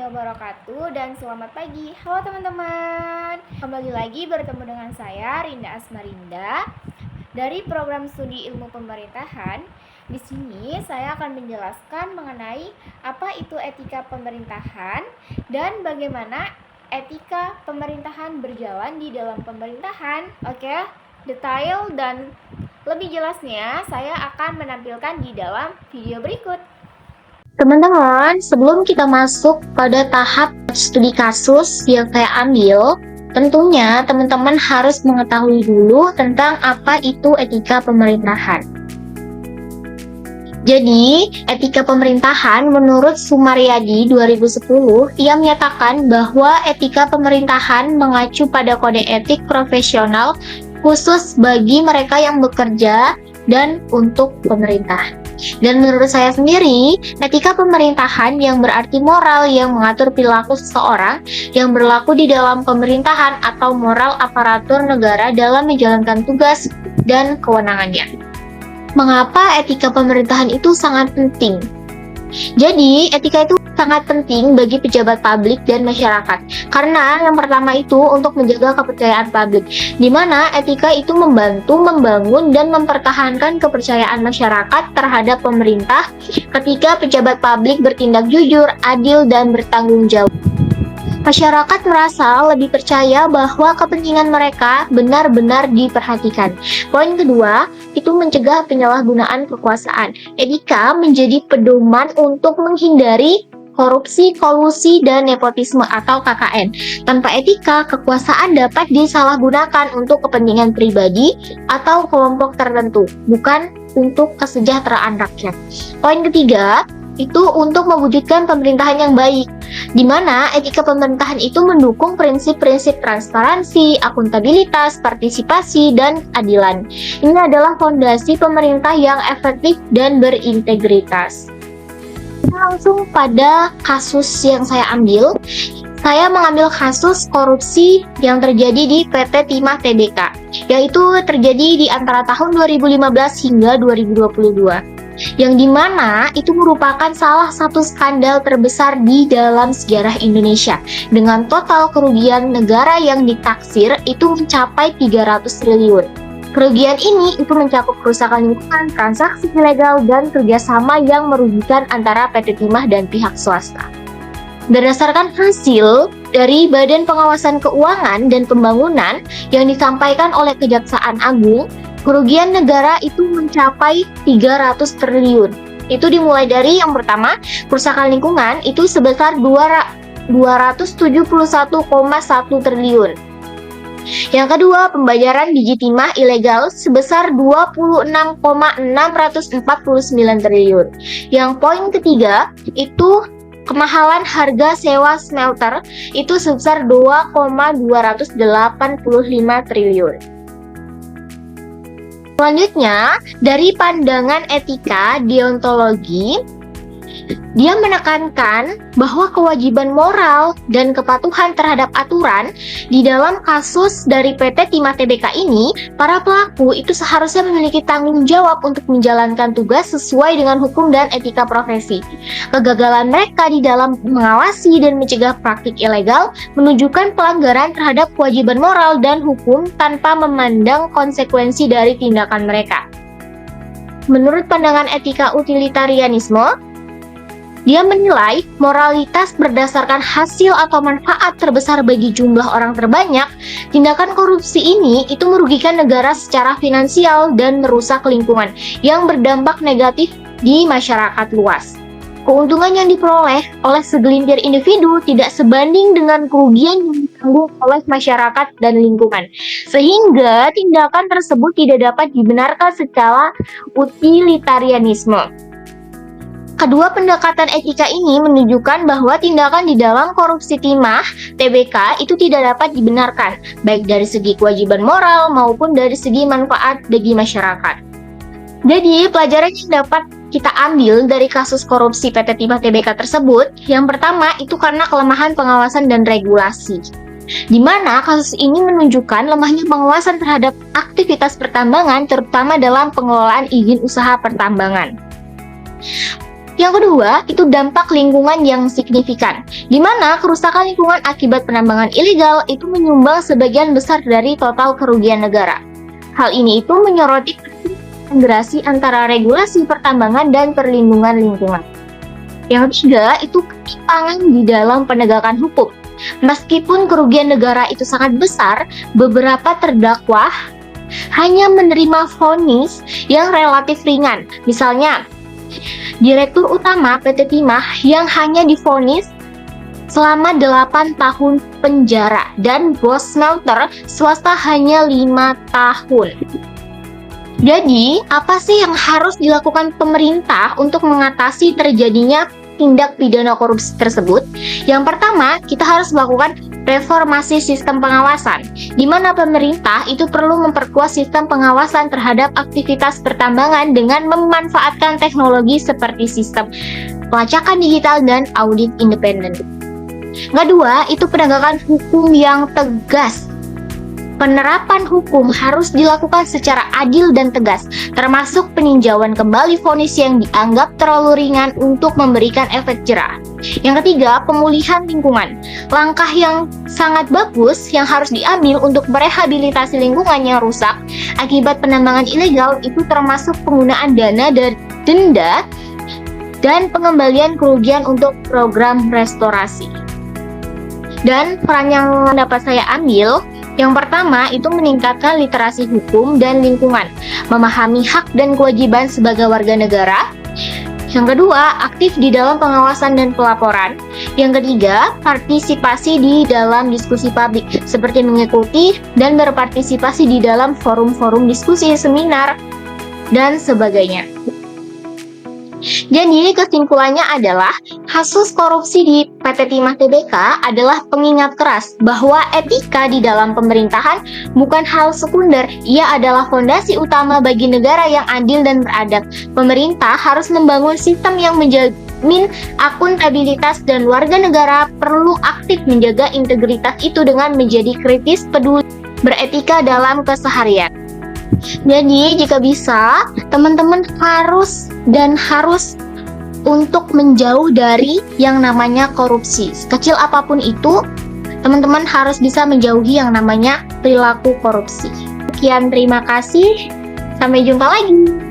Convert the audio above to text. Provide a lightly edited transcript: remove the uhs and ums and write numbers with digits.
wabarakatuh dan selamat pagi. Halo teman-teman. Kembali lagi bertemu dengan saya Rinda Asmarinda dari program studi ilmu pemerintahan. Di sini saya akan menjelaskan mengenai apa itu etika pemerintahan dan bagaimana etika pemerintahan berjalan di dalam pemerintahan. Oke, detail dan lebih jelasnya saya akan menampilkan di dalam video berikut. Teman-teman, sebelum kita masuk pada tahap studi kasus yang saya ambil, tentunya teman-teman harus mengetahui dulu tentang apa itu etika pemerintahan. Jadi, etika pemerintahan menurut Sumaryadi 2010, ia menyatakan bahwa etika pemerintahan mengacu pada kode etik profesional khusus bagi mereka yang bekerja dan untuk pemerintah. Dan menurut saya sendiri, etika pemerintahan yang berarti moral yang mengatur perilaku seseorang yang berlaku di dalam pemerintahan atau moral aparatur negara dalam menjalankan tugas dan kewenangannya. Mengapa etika pemerintahan itu sangat penting? Jadi, etika itu sangat penting bagi pejabat publik dan masyarakat. Karena yang pertama itu untuk menjaga kepercayaan publik, di mana etika itu membantu membangun dan mempertahankan kepercayaan masyarakat terhadap pemerintah ketika pejabat publik bertindak jujur, adil, dan bertanggung jawab. Masyarakat merasa lebih percaya bahwa kepentingan mereka benar-benar diperhatikan. Poin kedua, itu mencegah penyalahgunaan kekuasaan. Etika menjadi pedoman untuk menghindari korupsi, kolusi, dan nepotisme atau KKN. Tanpa etika, kekuasaan dapat disalahgunakan untuk kepentingan pribadi atau kelompok tertentu, bukan untuk kesejahteraan rakyat. Poin ketiga, itu untuk mewujudkan pemerintahan yang baik, di mana etika pemerintahan itu mendukung prinsip-prinsip transparansi, akuntabilitas, partisipasi, dan keadilan. Ini adalah fondasi pemerintah yang efektif dan berintegritas. Kita langsung pada kasus yang saya ambil. Saya mengambil kasus korupsi yang terjadi di PT Timah Tbk, yaitu terjadi di antara tahun 2015 hingga 2022. Yang dimana itu merupakan salah satu skandal terbesar di dalam sejarah Indonesia dengan total kerugian negara yang ditaksir itu mencapai 300 triliun. Kerugian ini itu mencakup kerusakan lingkungan, transaksi ilegal, dan kerjasama yang merugikan antara PT Timah dan pihak swasta. Berdasarkan hasil dari Badan Pengawasan Keuangan dan Pembangunan yang disampaikan oleh Kejaksaan Agung, kerugian negara itu mencapai 300 triliun. Itu dimulai dari yang pertama, kerusakan lingkungan itu sebesar 271,1 triliun. Yang kedua, pembayaran biji timah ilegal sebesar 26,649 triliun. Yang poin ketiga, itu kemahalan harga sewa smelter itu sebesar 2,285 triliun. Selanjutnya, dari pandangan etika deontologi, dia menekankan bahwa kewajiban moral dan kepatuhan terhadap aturan di dalam kasus dari PT Timah Tbk ini, para pelaku itu seharusnya memiliki tanggung jawab untuk menjalankan tugas sesuai dengan hukum dan etika profesi. Kegagalan mereka di dalam mengawasi dan mencegah praktik ilegal menunjukkan pelanggaran terhadap kewajiban moral dan hukum tanpa memandang konsekuensi dari tindakan mereka. Menurut pandangan etika utilitarianisme, dia menilai moralitas berdasarkan hasil atau manfaat terbesar bagi jumlah orang terbanyak. Tindakan korupsi ini itu merugikan negara secara finansial dan merusak lingkungan yang berdampak negatif di masyarakat luas. Keuntungan yang diperoleh oleh segelintir individu tidak sebanding dengan kerugian yang ditanggung oleh masyarakat dan lingkungan. Sehingga tindakan tersebut tidak dapat dibenarkan secara utilitarianisme. Kedua pendekatan etika ini menunjukkan bahwa tindakan di dalam korupsi timah Tbk itu tidak dapat dibenarkan, baik dari segi kewajiban moral maupun dari segi manfaat bagi masyarakat. Jadi, pelajaran yang dapat kita ambil dari kasus korupsi PT Timah Tbk tersebut, yang pertama itu karena kelemahan pengawasan dan regulasi. Di mana kasus ini menunjukkan lemahnya pengawasan terhadap aktivitas pertambangan, terutama dalam pengelolaan izin usaha pertambangan. Yang kedua, itu dampak lingkungan yang signifikan, di mana kerusakan lingkungan akibat penambangan ilegal itu menyumbang sebagian besar dari total kerugian negara. Hal ini itu menyoroti integrasi antara regulasi pertambangan dan perlindungan lingkungan. Yang ketiga, itu ketimpangan di dalam penegakan hukum. Meskipun kerugian negara itu sangat besar, beberapa terdakwa hanya menerima vonis yang relatif ringan. Misalnya, Direktur Utama PT Timah yang hanya divonis selama 8 tahun penjara dan bos smelter swasta hanya 5 tahun. Jadi, apa sih yang harus dilakukan pemerintah untuk mengatasi terjadinya tindak pidana korupsi tersebut? Yang pertama, kita harus melakukan reformasi sistem pengawasan, di mana pemerintah itu perlu memperkuat sistem pengawasan terhadap aktivitas pertambangan dengan memanfaatkan teknologi seperti sistem pelacakan digital dan audit independen. Kedua, itu penegakan hukum yang tegas. Penerapan hukum harus dilakukan secara adil dan tegas, termasuk peninjauan kembali vonis yang dianggap terlalu ringan untuk memberikan efek jera. Yang ketiga, pemulihan lingkungan. Langkah yang sangat bagus yang harus diambil untuk merehabilitasi lingkungan yang rusak akibat penambangan ilegal itu termasuk penggunaan dana dari denda dan pengembalian kerugian untuk program restorasi. Dan peran yang dapat saya ambil, yang pertama itu meningkatkan literasi hukum dan lingkungan, memahami hak dan kewajiban sebagai warga negara. Yang kedua, aktif di dalam pengawasan dan pelaporan. Yang ketiga, partisipasi di dalam diskusi publik, seperti mengikuti dan berpartisipasi di dalam forum-forum diskusi, seminar, dan sebagainya. Jadi kesimpulannya adalah kasus korupsi di PT Timah Tbk adalah pengingat keras bahwa etika di dalam pemerintahan bukan hal sekunder, ia adalah fondasi utama bagi negara yang adil dan beradab. Pemerintah harus membangun sistem yang menjamin akuntabilitas dan warga negara perlu aktif menjaga integritas itu dengan menjadi kritis, peduli, beretika dalam keseharian. Jadi jika bisa, teman-teman harus untuk menjauh dari yang namanya korupsi. Sekecil apapun itu, teman-teman harus bisa menjauhi yang namanya perilaku korupsi. Sekian, terima kasih. Sampai jumpa lagi.